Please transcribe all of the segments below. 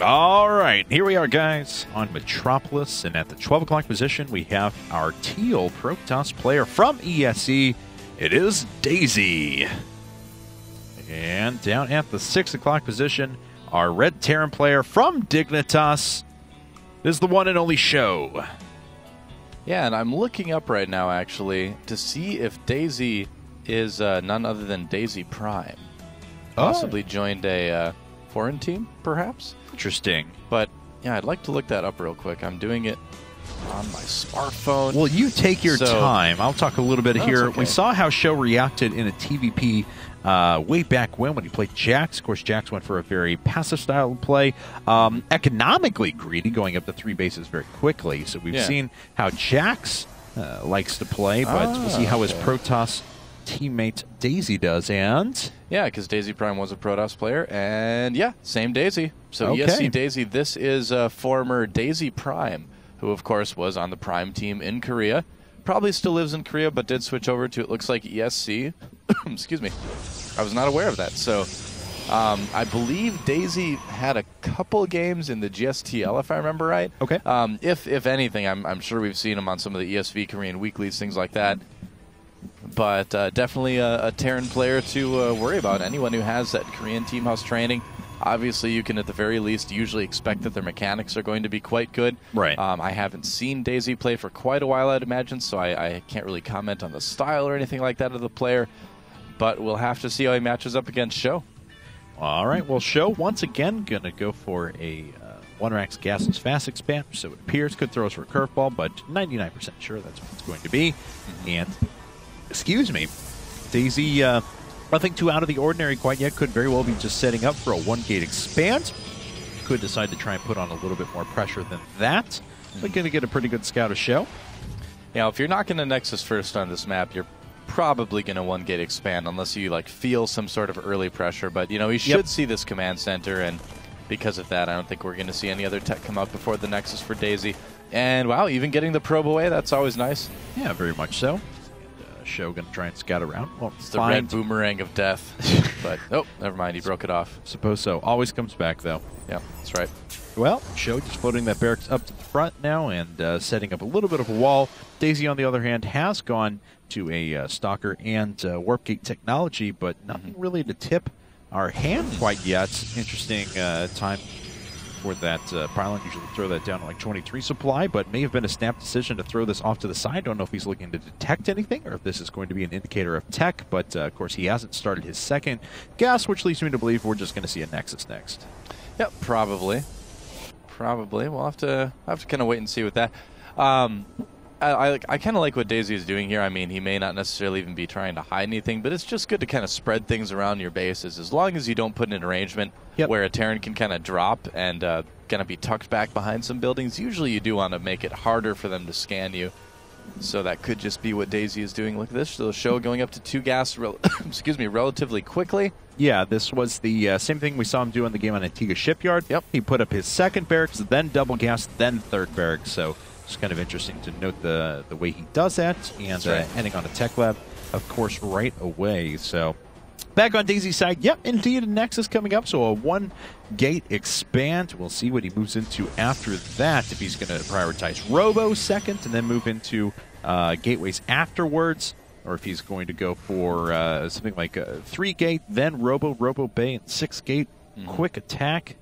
All right, here we are, guys, on Metropolis, and at the 12 o'clock position, we have our teal Protoss player from ESC. It is Daisy. And down at the 6 o'clock position, our red Terran player from Dignitas is the one and only SjoW. Yeah, and I'm looking up right now, actually, to see if Daisy is none other than Daisy Prime. Possibly joined a foreign team, perhaps? Interesting. But, yeah, I'd like to look that up real quick. I'm doing it on my smartphone. Well, you take your time. I'll talk a little bit here. Okay. We saw how SjoW reacted in a TVP way back when he played Jax. Of course, Jax went for a very passive style of play. Economically greedy, going up to 3 bases very quickly. So we've seen how Jax likes to play, but we'll see how his Protoss teammate Daisy does. And yeah, because Daisy Prime was a Protoss player, and yeah, same Daisy. So ESC.Daisy, this is former Daisy Prime, who of course was on the Prime team in Korea. Probably still lives in Korea, but did switch over to, it looks like, ESC. Excuse me. I was not aware of that. So I believe Daisy had a couple games in the GSTL, if I remember right. Okay. If anything, I'm sure we've seen him on some of the ESV Korean weeklies, things like that. But definitely a Terran player to worry about. Anyone who has that Korean team house training, obviously you can at the very least usually expect that their mechanics are going to be quite good. Right. I haven't seen Daisy play for quite a while, I'd imagine, so I can't really comment on the style or anything like that of the player. But we'll have to see how he matches up against SjoW. All right, well, SjoW once again going to go for a one-rax gasless fast expand, so it appears. Could throw us for a curveball, but 99% sure that's what it's going to be. And, excuse me, Daisy, nothing too out of the ordinary quite yet. Could very well be just setting up for a one-gate expand. Could decide to try and put on a little bit more pressure than that. But going to get a pretty good scout of SjoW. Yeah, if you're not going to Nexus first on this map, you're probably going to one-gate expand unless you like feel some sort of early pressure. But, you know, he should see this command center, and because of that, I don't think we're going to see any other tech come out before the Nexus for Daisy. And, wow, even getting the probe away, that's always nice. Yeah, very much so. SjoW going to try and scout around. Well, it's the red boomerang of death. But, oh, never mind, he broke it off. Suppose so. Always comes back, though. Yeah, that's right. Well, SjoW just floating that barracks up to the front now and setting up a little bit of a wall. Daisy, on the other hand, has gone to a Stalker and Warp Gate technology, but nothing really to tip our hand quite yet. Interesting time for that pylon. Usually throw that down to like 23 supply, but may have been a snap decision to throw this off to the side. Don't know if he's looking to detect anything or if this is going to be an indicator of tech, but of course he hasn't started his second gas, which leads me to believe we're just going to see a Nexus next. Yep, probably. Probably. We'll have to kind of wait and see with that. I kind of like what Daisy is doing here. I mean, he may not necessarily even be trying to hide anything, but it's just good to kind of spread things around your bases. As long as you don't put in an arrangement where a Terran can kind of drop and kind of be tucked back behind some buildings, usually you do want to make it harder for them to scan you. So that could just be what Daisy is doing. Look at this. So SjoW going up to 2 gas excuse me, relatively quickly. Yeah, this was the same thing we saw him do in the game on Antigua Shipyard. Yep. He put up his second barracks, then double gas, then third barracks. So it's kind of interesting to note the way he does that. And ending on a tech lab, of course, right away. So back on Daisy's side, yep, indeed, a Nexus coming up. So a one-gate expand. We'll see what he moves into after that. If he's going to prioritize Robo second and then move into gateways afterwards, or if he's going to go for something like a 3-gate, then Robo Bay, and 6-gate quick attack.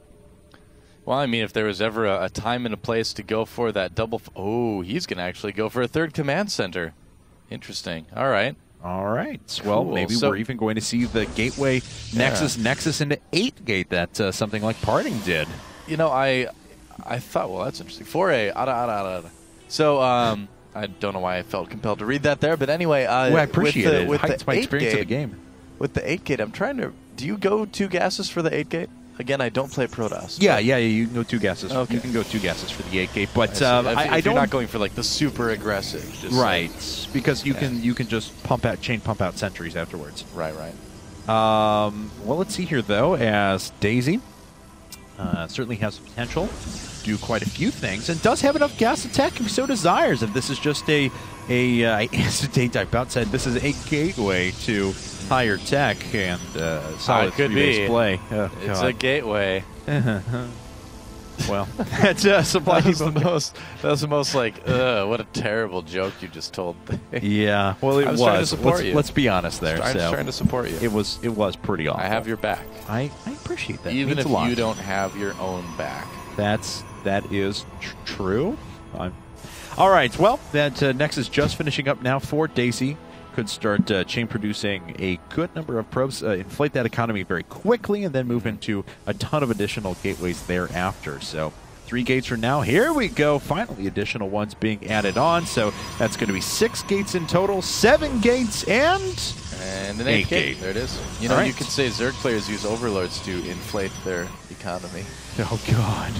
Well, I mean, if there was ever a time and a place to go for that double... Oh, he's going to actually go for a 3rd command center. Interesting. All right. All right. Well, maybe we're even going to see the gateway Nexus into 8-gate that something like Parting did. You know, I thought, well, that's interesting. 4A. So, I don't know why I felt compelled to read that there, but anyway... well, I appreciate it. With It's my experience of the game. With the 8-gate, I'm trying to... Do you go 2 gases for the 8-gate? Again, I don't play Protoss. Yeah, you can go 2 gases. Okay. You can go 2 gases for the 8-gate, but I don't. You're not going for like the super aggressive, just right? Because you can just chain pump out sentries afterwards. Right. Well, let's see here though, as Daisy certainly has the potential to do quite a few things, and does have enough gas attack if he so desires. If this is just a type out said this is a gateway to higher tech and solid 3-base play. It's a gateway. Well, that's supply depot. That was the most like, what a terrible joke you just told. Yeah, well, it was. Trying to support you. Let's be honest there. I was trying to support you. It was pretty awful. I have your back. I appreciate that. Even if you don't have your own back. That is true. All right. Well, that Nex is just finishing up now for Daisy. Could start chain producing a good number of probes, inflate that economy very quickly, and then move into a ton of additional gateways thereafter. So 3 gates from now. Here we go. Finally, additional ones being added on. So that's going to be 6 gates in total, 7 gates, and an 8th gate. There it is. You know, right. You could say Zerg players use overlords to inflate their economy. Oh, God.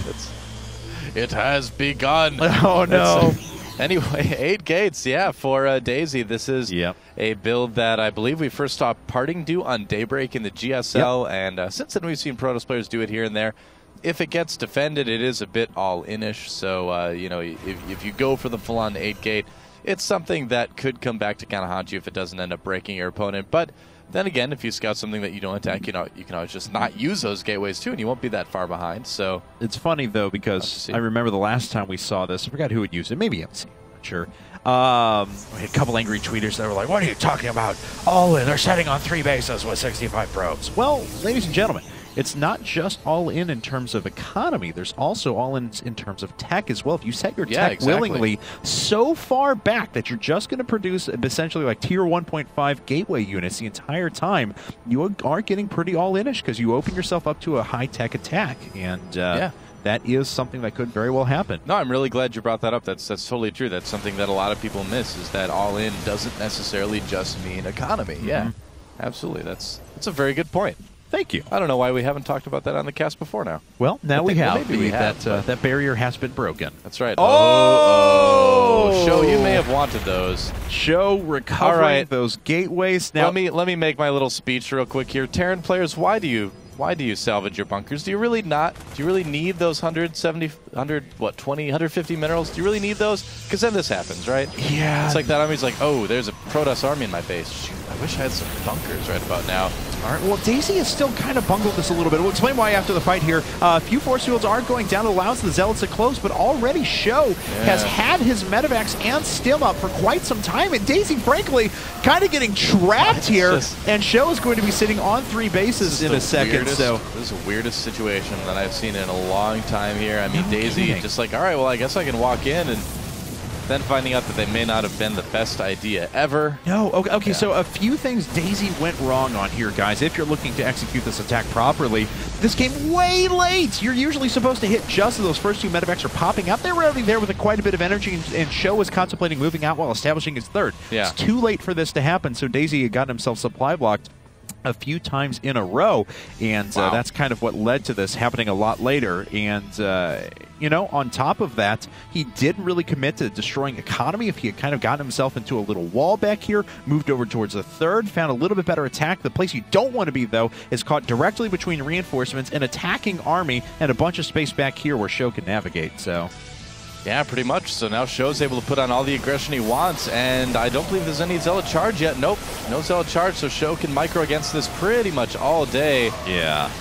It has begun. Oh, no. Anyway, 8 gates, yeah, for Daisy. This is a build that I believe we first saw Parting do on Daybreak in the GSL, and since then we've seen Protoss players do it here and there. If it gets defended, it is a bit all-in-ish, so, you know, if you go for the full-on 8 gate, it's something that could come back to kind of haunt you if it doesn't end up breaking your opponent. But then again, if you scout something that you don't attack, you can always just not use those gateways too, and you won't be that far behind. So it's funny though, because I remember the last time we saw this, I forgot who had used it. Maybe MC, not sure. We had a couple angry tweeters that were like, "What are you talking about? All in, they're setting on 3 bases with 65 probes." Well, ladies and gentlemen, it's not just all in terms of economy. There's also all in terms of tech as well. If you set your tech willingly so far back that you're just going to produce essentially like tier 1.5 gateway units the entire time, you are getting pretty all-in-ish because you open yourself up to a high-tech attack. And that is something that could very well happen. No, I'm really glad you brought that up. That's totally true. That's something that a lot of people miss, is that all-in doesn't necessarily just mean economy. Yeah, absolutely. That's a very good point. Thank you. I don't know why we haven't talked about that on the cast before now. Well, now we have. Maybe we have. That barrier has been broken. That's right. Oh! Show, you may have wanted those. Show recovering those gateways. Now, let me make my little speech real quick here. Terran players, why do you salvage your bunkers? Do you really need those 150 minerals? Do you really need those? Because then this happens, right? Yeah. It's like that army's like, oh, there's a Protoss army in my base. Shoot, I wish I had some bunkers right about now. All right, well, Daisy has still kind of bungled this a little bit. We'll explain why after the fight here. A few force fields are going down, allows the Zealots to close, but already SjoW has had his medevacs and stim up for quite some time, and Daisy, frankly, kind of getting trapped here, and SjoW is going to be sitting on 3 bases in a second. So this is the weirdest situation that I've seen in a long time here. I mean, Daisy just like, all right, well, I guess I can walk in, and then finding out that they may not have been the best idea ever. No, okay, so a few things Daisy went wrong on here, guys. If you're looking to execute this attack properly, this came way late. You're usually supposed to hit just as those first 2 medevacs are popping up. They were already there with quite a bit of energy, and SjoW was contemplating moving out while establishing his 3rd. Yeah. It's too late for this to happen, so Daisy had gotten himself supply blocked a few times in a row, and that's kind of what led to this happening a lot later. And you know, on top of that, he didn't really commit to destroying economy. If he had kind of gotten himself into a little wall back here, moved over towards the 3rd, found a little bit better attack. The place you don't want to be, though, is caught directly between reinforcements, an attacking army, and a bunch of space back here where SjoW can navigate. So yeah, pretty much. So now SjoW's able to put on all the aggression he wants, and I don't believe there's any Zealot charge yet. Nope, no Zealot charge, so SjoW can micro against this pretty much all day. Yeah,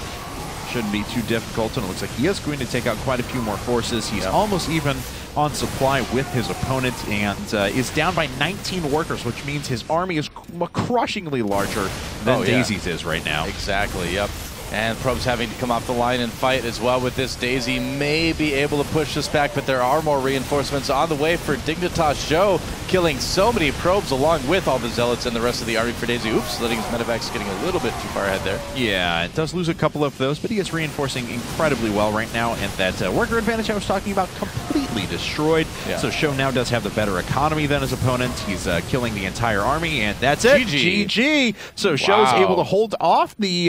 shouldn't be too difficult, and it looks like he is going to take out quite a few more forces. He's almost even on supply with his opponent, and is down by 19 workers, which means his army is crushingly larger than Daisy's is right now. Exactly, yep. And probes having to come off the line and fight as well with this. Daisy may be able to push this back, but there are more reinforcements on the way for dignitas.SjoW, killing so many probes along with all the Zealots and the rest of the army for Daisy. Oops, letting his medevacs getting a little bit too far ahead there. Yeah, it does lose a couple of those, but he is reinforcing incredibly well right now, and that worker advantage I was talking about completely destroyed. Yeah. So SjoW now does have the better economy than his opponent. He's killing the entire army, and that's it. GG. So SjoW is able to hold off the